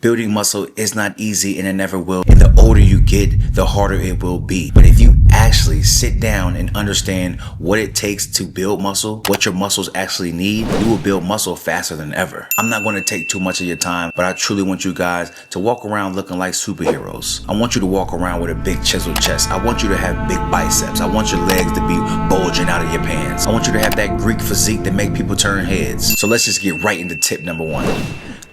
Building muscle is not easy and it never will. And the older you get, the harder it will be. But if you actually sit down and understand what it takes to build muscle, what your muscles actually need, you will build muscle faster than ever. I'm not going to take too much of your time, but I truly want you guys to walk around looking like superheroes. I want you to walk around with a big chiseled chest. I want you to have big biceps. I want your legs to be bulging out of your pants. I want you to have that Greek physique that make people turn heads. So let's just get right into tip number 1.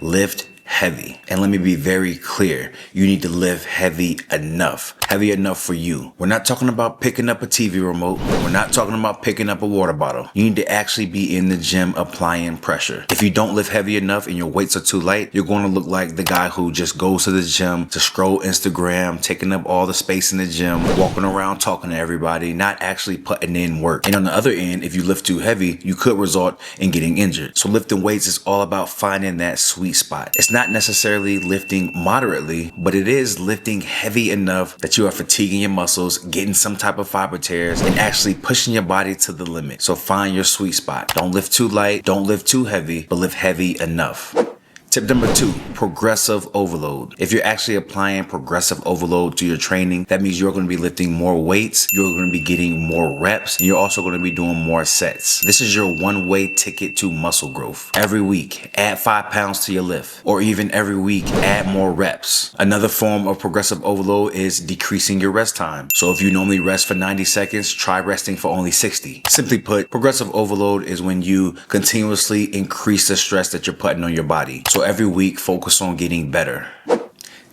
Lift heavy. And let me be very clear. You need to lift heavy enough. Heavy enough for you. We're not talking about picking up a TV remote. We're not talking about picking up a water bottle. You need to actually be in the gym applying pressure. If you don't lift heavy enough and your weights are too light, you're going to look like the guy who just goes to the gym to scroll Instagram, taking up all the space in the gym, walking around talking to everybody, not actually putting in work. And on the other end, if you lift too heavy, you could result in getting injured. So lifting weights is all about finding that sweet spot. It's not necessarily lifting moderately, but it is lifting heavy enough that you are fatiguing your muscles, getting some type of fiber tears, and actually pushing your body to the limit. So find your sweet spot. Don't lift too light, don't lift too heavy, but lift heavy enough. Tip number 2, progressive overload. If you're actually applying progressive overload to your training, that means you're going to be lifting more weights, you're going to be getting more reps, and you're also going to be doing more sets. This is your one-way ticket to muscle growth. Every week, add 5 pounds to your lift, or even every week, add more reps. Another form of progressive overload is decreasing your rest time. So if you normally rest for 90 seconds, try resting for only 60. Simply put, progressive overload is when you continuously increase the stress that you're putting on your body. So every week, focus on getting better.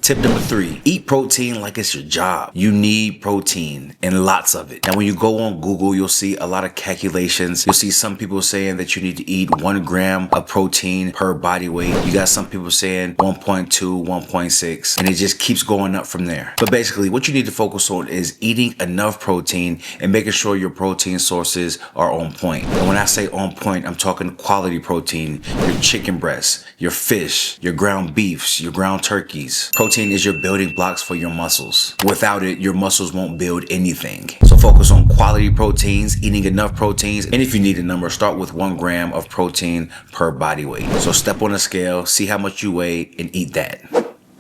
Tip number 3, eat protein like it's your job. You need protein and lots of it. Now, when you go on Google, you'll see a lot of calculations. You'll see some people saying that you need to eat 1 gram of protein per body weight. You got some people saying 1.2, 1.6, and it just keeps going up from there. But basically, what you need to focus on is eating enough protein and making sure your protein sources are on point. And when I say on point, I'm talking quality protein, your chicken breasts, your fish, your ground beefs, your ground turkeys. Protein is your building blocks for your muscles. Without it, your muscles won't build anything. So focus on quality proteins, eating enough proteins, and if you need a number, start with 1 gram of protein per body weight. So step on a scale, see how much you weigh, and eat that.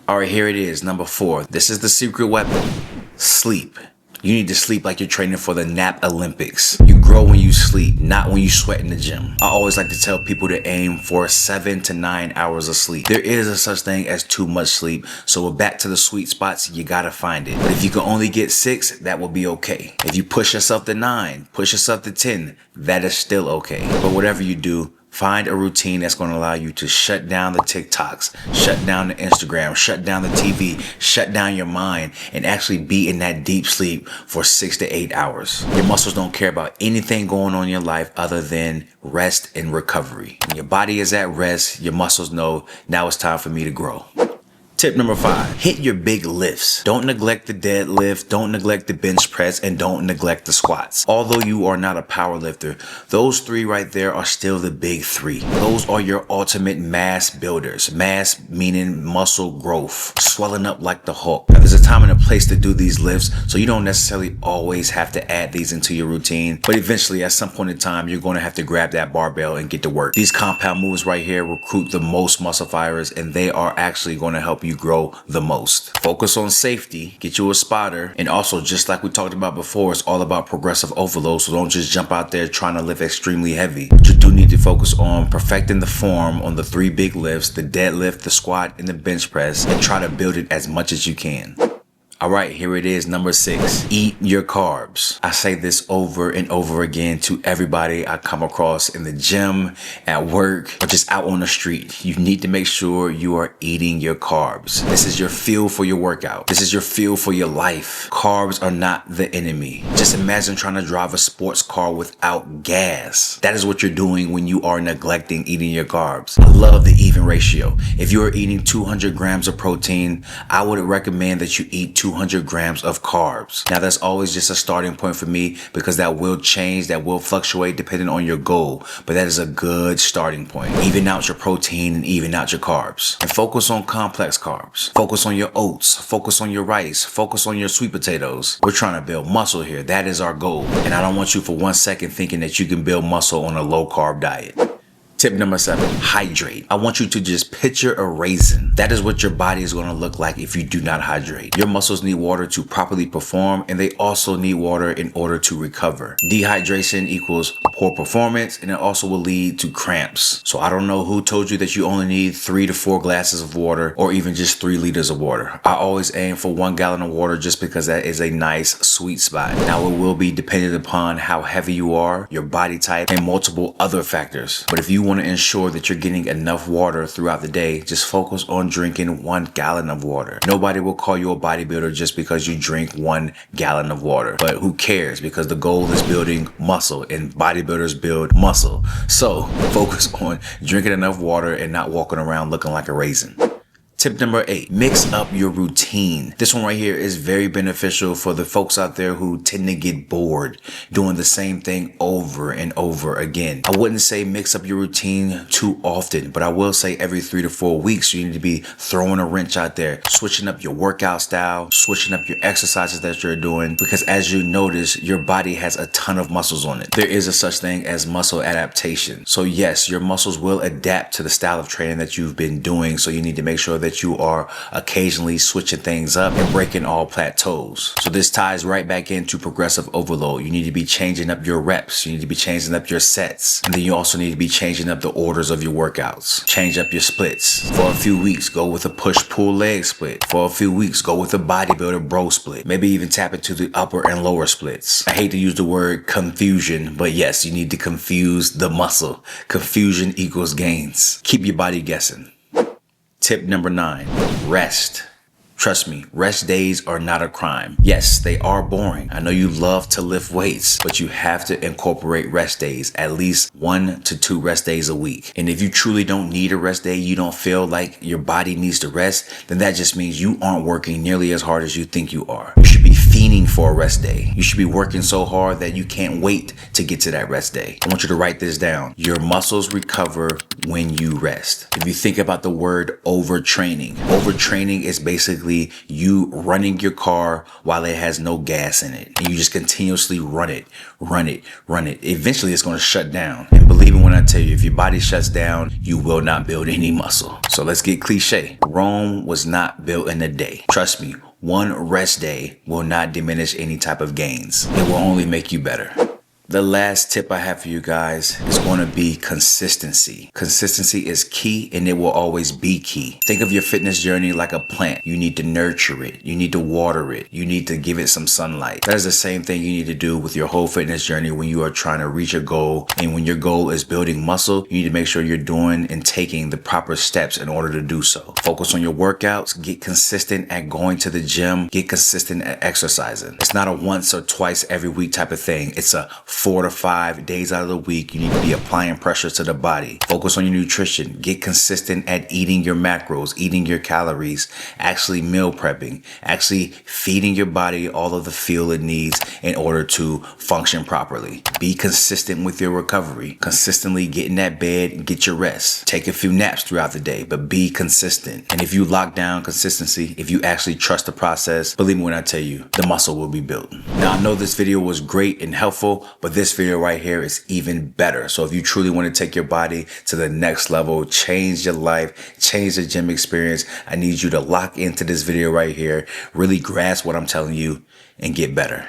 All right, here it is, number 4. This is the secret weapon. Sleep. You need to sleep like you're training for the nap Olympics. You grow when you sleep, not when you sweat in the gym. I always like to tell people to aim for 7 to 9 hours of sleep. There is a such thing as too much sleep, so we're back to the sweet spots. You gotta find it. But if you can only get 6, that will be okay. If you push yourself to 9, push yourself to 10, that is still okay. But whatever you do, find a routine that's going to allow you to shut down the TikToks, shut down the Instagram, shut down the TV, shut down your mind, and actually be in that deep sleep for 6 to 8 hours. Your muscles don't care about anything going on in your life other than rest and recovery. When your body is at rest, your muscles know now it's time for me to grow. Tip number 5, hit your big lifts. Don't neglect the deadlift, don't neglect the bench press, and don't neglect the squats. Although you are not a power lifter, those 3 right there are still the big 3. Those are your ultimate mass builders. Mass meaning muscle growth, swelling up like the Hulk. Now, there's a time and a place to do these lifts, so you don't necessarily always have to add these into your routine, but eventually at some point in time, you're going to have to grab that barbell and get to work. These compound moves right here recruit the most muscle fibers, and they are actually going to help you grow the most. Focus on safety, get you a spotter, and also just like we talked about before, it's all about progressive overload, so don't just jump out there trying to lift extremely heavy. But you do need to focus on perfecting the form on the 3 big lifts, the deadlift, the squat, and the bench press, and try to build it as much as you can. All right, here it is, number 6. Eat your carbs. I say this over and over again to everybody I come across in the gym, at work, or just out on the street. You need to make sure you are eating your carbs. This is your fuel for your workout. This is your fuel for your life. Carbs are not the enemy. Just imagine trying to drive a sports car without gas. That is what you're doing when you are neglecting eating your carbs. I love the even ratio. If you are eating 200 grams of protein, I would recommend that you eat 200 grams of carbs. Now, that's always just a starting point for me because that will change, that will fluctuate depending on your goal, but that is a good starting point. Even out your protein and even out your carbs. And focus on complex carbs. Focus on your oats. Focus on your rice. Focus on your sweet potatoes. We're trying to build muscle here. That is our goal. And I don't want you for 1 second thinking that you can build muscle on a low carb diet. Tip number 7, hydrate. I want you to just picture a raisin. That is what your body is going to look like if you do not hydrate. Your muscles need water to properly perform, and they also need water in order to recover. Dehydration equals poor performance, and it also will lead to cramps. So I don't know who told you that you only need 3 to 4 glasses of water or even just 3 liters of water. I always aim for 1 gallon of water just because that is a nice sweet spot. Now it will be dependent upon how heavy you are, your body type, and multiple other factors. But if you want to ensure that you're getting enough water throughout the day, just focus on drinking 1 gallon of water. Nobody will call you a bodybuilder just because you drink 1 gallon of water. But who cares? Because the goal is building muscle, and bodybuilders build muscle. So focus on drinking enough water and not walking around looking like a raisin. Tip number 8, mix up your routine. This one right here is very beneficial for the folks out there who tend to get bored doing the same thing over and over again. I wouldn't say mix up your routine too often, but I will say every 3 to 4 weeks, you need to be throwing a wrench out there, switching up your workout style, switching up your exercises that you're doing, because as you notice, your body has a ton of muscles on it. There is a such thing as muscle adaptation. So yes, your muscles will adapt to the style of training that you've been doing. So you need to make sure that you are occasionally switching things up and breaking all plateaus. So this ties right back into progressive overload. You need to be changing up your reps. You need to be changing up your sets. And then you also need to be changing up the orders of your workouts. Change up your splits. For a few weeks, go with a push-pull leg split. For a few weeks, go with a bodybuilder bro split. Maybe even tap into the upper and lower splits. I hate to use the word confusion, but yes, you need to confuse the muscle. Confusion equals gains. Keep your body guessing. Tip number 9, rest. Trust me, rest days are not a crime. Yes, they are boring. I know you love to lift weights, but you have to incorporate rest days, at least 1 to 2 rest days a week. And if you truly don't need a rest day, you don't feel like your body needs to rest, then that just means you aren't working nearly as hard as you think you are. You should be fiending for a rest day. You should be working so hard that you can't wait to get to that rest day. I want you to write this down. Your muscles recover when you rest. If you think about the word overtraining is basically you running your car while it has no gas in it, and you just continuously run it. Eventually it's going to shut down, and believe me when I tell you, if your body shuts down, you will not build any muscle. So let's get cliche. Rome was not built in a day. Trust me, 1 rest day will not diminish any type of gains. It will only make you better. The last tip I have for you guys is going to be consistency. Consistency is key, and it will always be key. Think of your fitness journey like a plant. You need to nurture it. You need to water it. You need to give it some sunlight. That is the same thing you need to do with your whole fitness journey when you are trying to reach a goal. And when your goal is building muscle, you need to make sure you're doing and taking the proper steps in order to do so. Focus on your workouts. Get consistent at going to the gym. Get consistent at exercising. It's not a once or twice every week type of thing. It's a 4 to 5 days out of the week. You need to be applying pressure to the body. Focus on your nutrition. Get consistent at eating your macros, eating your calories, actually meal prepping, actually feeding your body all of the fuel it needs in order to function properly. Be consistent with your recovery. Consistently get in that bed and get your rest. Take a few naps throughout the day, but be consistent. And if you lock down consistency, if you actually trust the process, believe me when I tell you, the muscle will be built. Now, I know this video was great and helpful, but this video right here is even better. So if you truly want to take your body to the next level, change your life, change the gym experience, I need you to lock into this video right here, really grasp what I'm telling you, and get better.